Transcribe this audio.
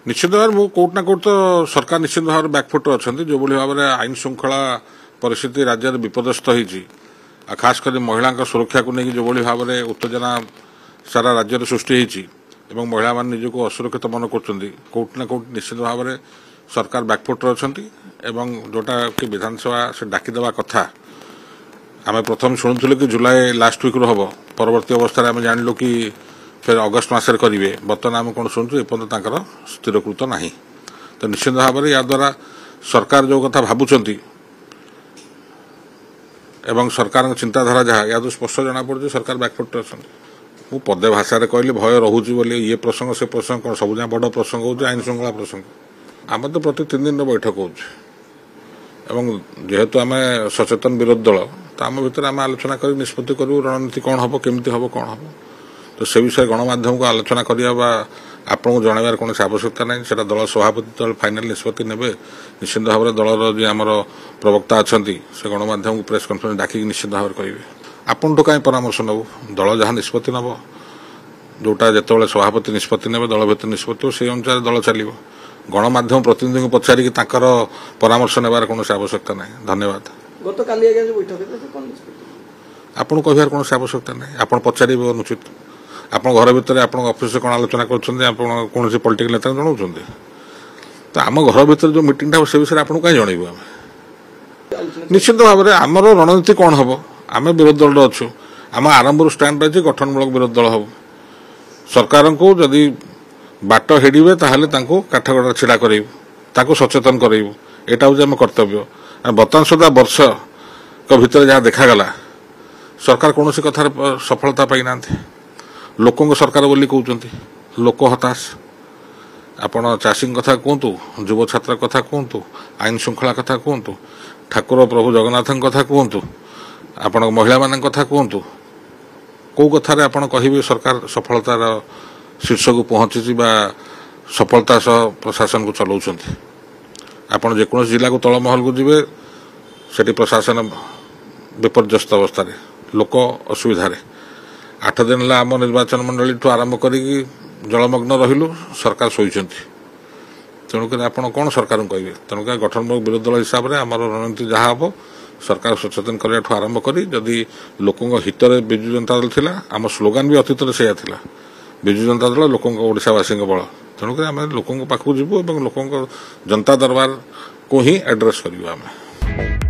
निश्चित भाव में कौटना कौट तो सरकार निश्चित भाव में बैकफुट अच्छा जो भाव में आईन श्रृंखला परिस्थिति राज्य में विपदस्त होती खास कर महिला सुरक्षा को लेकिन जो भाव में उत्तेजना सारा राज्य में सृष्टि होती महिला मान निजक असुरक्षित मन करोटना कौट निश्चित भाव में सरकार बैकफुट अच्छा जोटा कि विधानसभा से डाकीदेवा कथा आम प्रथम शुणुलु कि जुलाई लास्ट वीक हम परवर्ती अवस्था आम जानलु कि फिर अगस्ट मसरे करेंगे बर्तमान आम कौन शुणु एपर्तन स्थिरकृत ना तो निश्चित भाव में याद्वारा सरकार जो कथा भावुंट एवं सरकार चिंताधारा जहाँ या तो स्पष्ट जना पड़े सरकार बैकफुट अच्छा मु पदे भाषा कहली भय रोचे बोली ये प्रसंग से प्रसंग कौन सब बड़ प्रसंग हो आईन श्रृंखला प्रसंग आम तो प्रति 3 दिन बैठक हो जेहेतु आम सचेतन विरोधी दल तो आम भर आम आलोचना कर निष्पत्ति करूँ रणनीति कौन हम केमती हम कौन हम तो से विषय गणमाध्यम को आलोचना करवा आपन को जनवार कौन आवश्यकता ना से दल सभापति दल फाइनाल निष्पत्ति ने निश्चित भाव में दलर जी आम प्रवक्ता अच्छा से गणमाध्यम को प्रेस कॉन्फ्रेंस डाक निश्चित भाव में कहे आपन तो कहीं परामर्श नबू दल जहाँ निष्पत्ति नब जोटा जिते सभापति निष्पत्ति ने दल भर निष्पत्ति से अनुसार दल चलो गणमाध्यम प्रतिनिधि को पचारिक परामर्श नेबार कौन आवश्यकता ना धन्यवाद आपन कहार कौन आवश्यकता ना आप पचारे अनुचित आप घर भितर आप ऑफिस कौन आलोचना कर कौन पॉलिटिकल नेता जनाऊँ तो आम घर भर जो मीटिंग था से विषय आपको कहीं जनइबू आम निश्चित भाव में आमर रणनीति कौन हम आम विरोधी दल अच्छु आम आरंभ स्टैंड रही गठनमूलक विरोधी दल हम सरकार को जदि बाट हेड़े ताहले काठगड़ा छिड़ा करूँ सचेतन करूँ यहाँ हूँ आम कर्तव्य बर्तमान सुधा वर्ष भीतर जहाँ देखागला सरकार कौन कथार सफलता पाईना लोकों सरकार बोली कहते लोक हताश आपण चाषी कथा कहतु युव छात्र कथा कहतु आईन श्रृंखला कथा कहतु ठाकुर प्रभु जगन्नाथ कथा कहतु आपण महिला मान कथा कहतु कौ कथार आप कहे सरकार सफलतार शीर्ष को पहुंची सफलता सह प्रशासन को चलाउछंती आपण जेको जिला को तलमहल को जीवे सेठी प्रशासन विपर्यस्त अवस्था लोक असुविधा 8 दिन है आम निर्वाचन मंडली ठू आरंभ करी जलमग्न रहिलु सरकार शोइछंती तेणुक आप कौन सरकार कहे तेणुक गठनमूलक विरोधी दल हिसाब से आम रणनीति जहाँ हम सरकार सचेतन करने आरंभ करी जदि लोकों हित विजु जनता दल थिला आम स्लोगान भी अतीत से थिला विजु जनता दल लोकों ओडिशावासी बल तेणुक आम लोकों पाखक जीवु और लोकों जनता दरबार को ही एड्रेस करूँ आम।